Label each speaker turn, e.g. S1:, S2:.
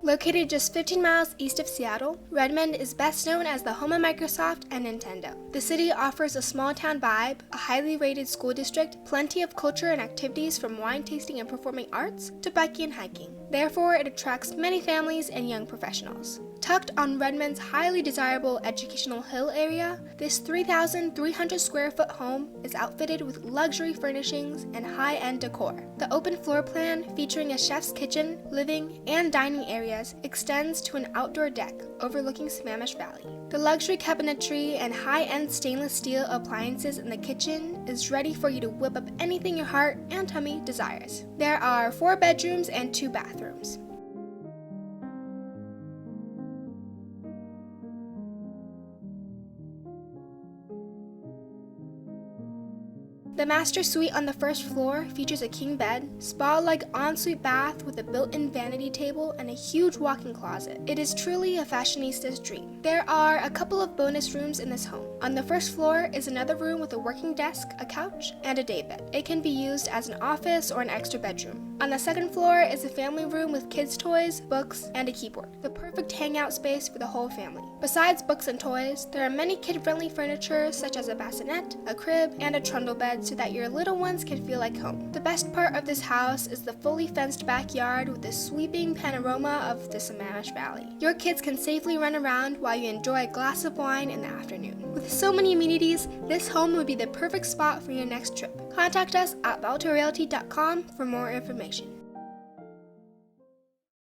S1: Located just 15 miles east of Seattle, Redmond is best known as the home of Microsoft and Nintendo. The city offers a small-town vibe, a highly rated school district, plenty of culture and activities from wine tasting and performing arts to biking and hiking. Therefore, it attracts many families and young professionals. Tucked on Redmond's highly desirable educational hill area, this 3,300 square foot home is outfitted with luxury furnishings and high-end decor. The open floor plan, featuring a chef's kitchen, living, and dining areas, extends to an outdoor deck overlooking Sammamish Valley. The luxury cabinetry and high-end stainless steel appliances in the kitchen is ready for you to whip up anything your heart and tummy desires. There are 4 bedrooms and 2 bathrooms. The master suite on the first floor features a king bed, spa-like ensuite bath with a built-in vanity table, and a huge walk-in closet. It is truly a fashionista's dream. There are a couple of bonus rooms in this home. On the first floor is another room with a working desk, a couch, and a daybed. It can be used as an office or an extra bedroom. On the second floor is a family room with kids' toys, books, and a keyboard. The perfect hangout space for the whole family. Besides books and toys, there are many kid-friendly furniture such as a bassinet, a crib, and a trundle bed so that your little ones can feel like home. The best part of this house is the fully fenced backyard with a sweeping panorama of the Sammamish Valley. Your kids can safely run around while you enjoy a glass of wine in the afternoon. With so many amenities, this home would be the perfect spot for your next trip. Contact us at valtarealty.com for more information.